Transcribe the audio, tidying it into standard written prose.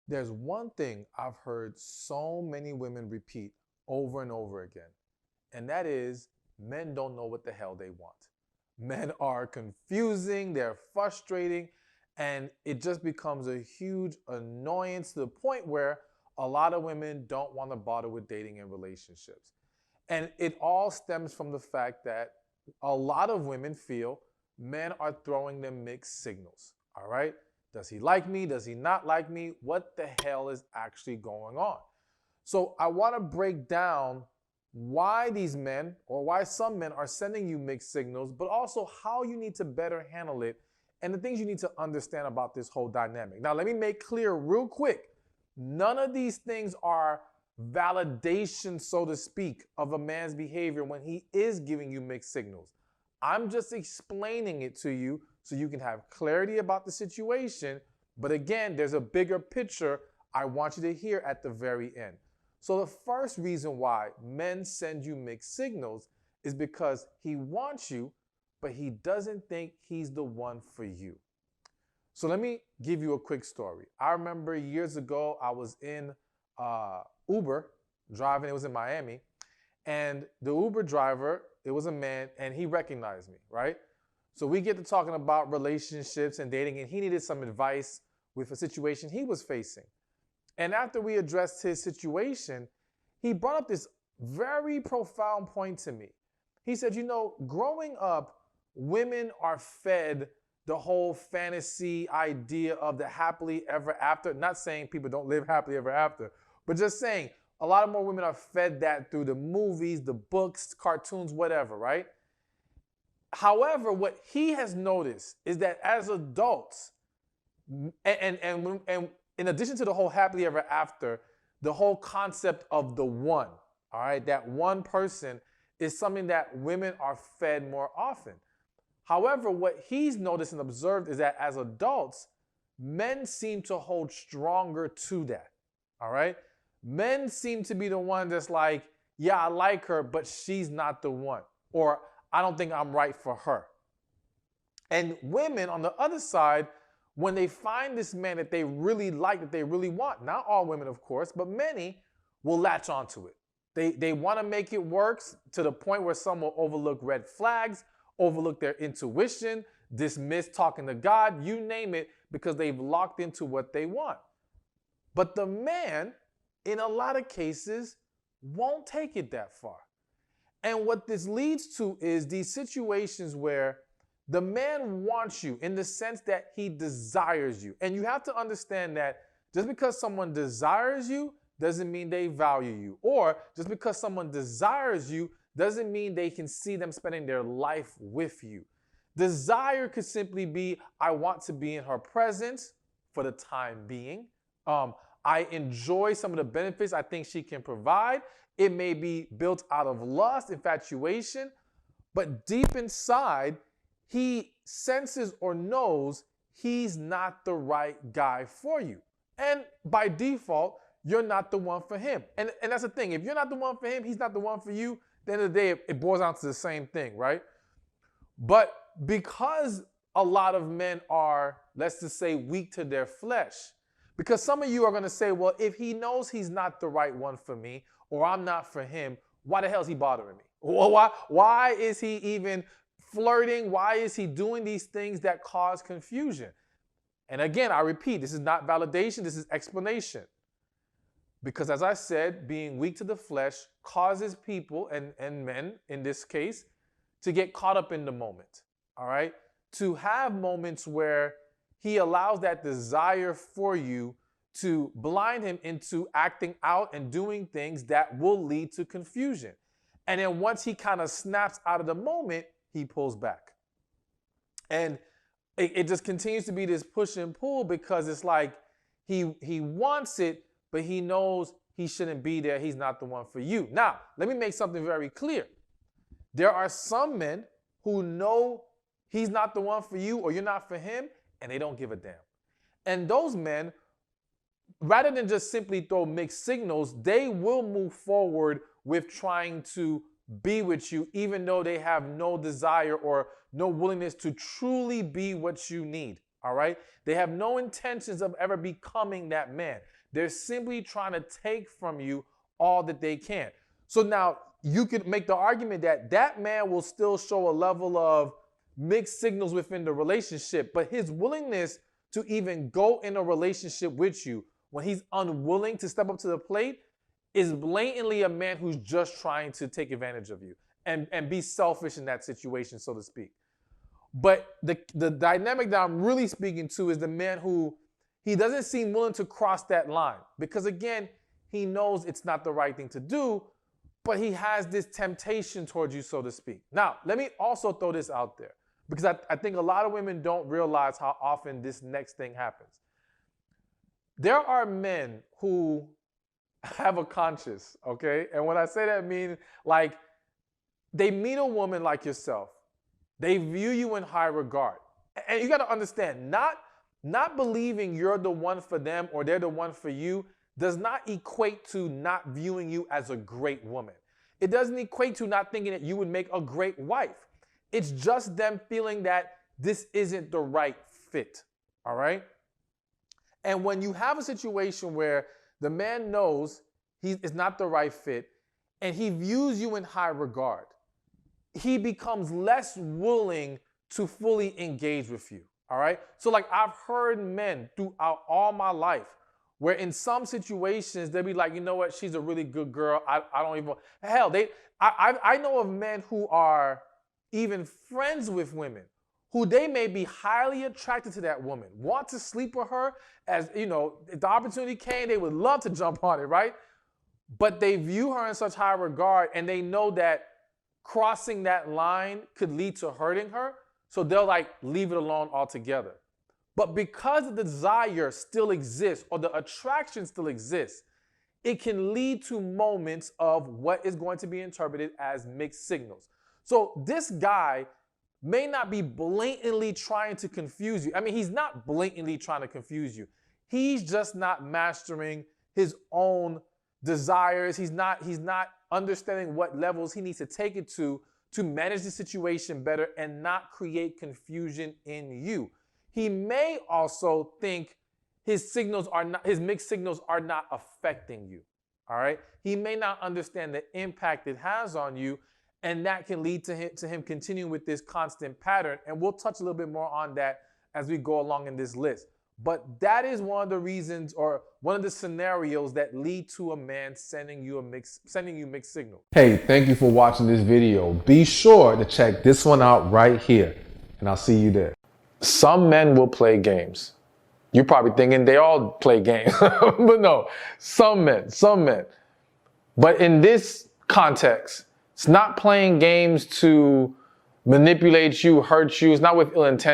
There's one thing I've heard so many women repeat over and over again, and that is men don't know what the hell they want. Men are confusing, they're frustrating, and it just becomes a huge annoyance to the point where a lot of women don't want to bother with dating and relationships. And it all stems from the fact that a lot of women feel men are throwing them mixed signals. All right? Does he like me? Does he not like me? What the hell is actually going on? So I want to break down why these men or why some men are sending you mixed signals, but also how you need to better handle it and the things you need to understand about this whole dynamic. Now, let me make clear real quick, none of these things are validation, so to speak, of a man's behavior when he is giving you mixed signals. I'm just explaining it to you so you can have clarity about the situation. But again, there's a bigger picture I want you to hear at the very end. So the first reason why men send you mixed signals is because he wants you, but he doesn't think he's the one for you. So let me give you a quick story. I remember years ago, I was in Uber driving, it was in Miami, and the Uber driver, it was a man, and he recognized me, right? So we get to talking about relationships and dating, and he needed some advice with a situation he was facing. And after we addressed his situation, he brought up this very profound point to me. He said, growing up, women are fed the whole fantasy idea of the happily ever after. Not saying people don't live happily ever after, but just saying a lot of more women are fed that through the movies, the books, cartoons, whatever, right? However, what he has noticed is that as adults, and in addition to the whole happily ever after, the whole concept of the one, all right, that one person is something that women are fed more often. However, what he's noticed and observed is that as adults, men seem to hold stronger to that, all right? Men seem to be the one that's like, yeah, I like her, but she's not the one. Or I don't think I'm right for her. And women on the other side, when they find this man that they really like, that they really want, not all women, of course, but many will latch onto it. They want to make it work to the point where some will overlook red flags, overlook their intuition, dismiss talking to God, you name it, because they've locked into what they want. But the man, in a lot of cases, won't take it that far. And what this leads to is these situations where the man wants you in the sense that he desires you. And you have to understand that just because someone desires you doesn't mean they value you. Or just because someone desires you doesn't mean they can see them spending their life with you. Desire could simply be, I want to be in her presence for the time being. I enjoy some of the benefits I think she can provide. It may be built out of lust, infatuation, but deep inside, he senses or knows he's not the right guy for you. And by default, you're not the one for him. And that's the thing. If you're not the one for him, he's not the one for you, at the end of the day, it boils down to the same thing, right? But because a lot of men are, let's just say, weak to their flesh, because some of you are going to say, well, if he knows he's not the right one for me, or I'm not for him, why the hell is he bothering me? Why is he even flirting? Why is he doing these things that cause confusion? And again, I repeat, this is not validation, this is explanation. Because as I said, being weak to the flesh causes people, and men in this case, to get caught up in the moment, all right? To have moments where he allows that desire for you to blind him into acting out and doing things that will lead to confusion. And then once he kind of snaps out of the moment, he pulls back. And it just continues to be this push and pull because it's like he wants it, but he knows he shouldn't be there. He's not the one for you. Now, let me make something very clear. There are some men who know he's not the one for you or you're not for him, and they don't give a damn. And those men, rather than just simply throw mixed signals, they will move forward with trying to be with you, even though they have no desire or no willingness to truly be what you need. all right? They have no intentions of ever becoming that man. They're simply trying to take from you all that they can. So now you could make the argument that that man will still show a level of mixed signals within the relationship, but his willingness to even go in a relationship with you when he's unwilling to step up to the plate is blatantly a man who's just trying to take advantage of you and be selfish in that situation, so to speak. But the dynamic that I'm really speaking to is the man who he doesn't seem willing to cross that line because, again, he knows it's not the right thing to do, but he has this temptation towards you, so to speak. Now, let me also throw this out there because I think a lot of women don't realize how often this next thing happens. There are men who have a conscience, okay? And when I say that, I mean, like, they meet a woman like yourself. They view you in high regard. And you got to understand, not believing you're the one for them or they're the one for you does not equate to not viewing you as a great woman. It doesn't equate to not thinking that you would make a great wife. It's just them feeling that this isn't the right fit, all right? And when you have a situation where the man knows he is not the right fit and he views you in high regard, he becomes less willing to fully engage with you, all right? So like I've heard men throughout all my life where in some situations they'll be like, you know what, she's a really good girl. I don't even, hell, I know of men who are even friends with women who they may be highly attracted to that woman, want to sleep with her, as you know, if the opportunity came, they would love to jump on it, right? But they view her in such high regard and they know that crossing that line could lead to hurting her, so they'll like leave it alone altogether. But because the desire still exists or the attraction still exists, it can lead to moments of what is going to be interpreted as mixed signals. So this guy may not be blatantly trying to confuse you. I mean, he's not blatantly trying to confuse you. He's just not mastering his own desires. He's not understanding what levels he needs to take it to manage the situation better and not create confusion in you. He may also think his mixed signals are not affecting you. All right. He may not understand the impact it has on you, and that can lead to him continuing with this constant pattern. And we'll touch a little bit more on that as we go along in this list. But that is one of the reasons or one of the scenarios that lead to a man sending you mixed signal. Hey, thank you for watching this video. Be sure to check this one out right here, and I'll see you there. Some men will play games. You're probably thinking they all play games, but no, some men. But in this context, it's not playing games to manipulate you, hurt you. It's not with ill intent.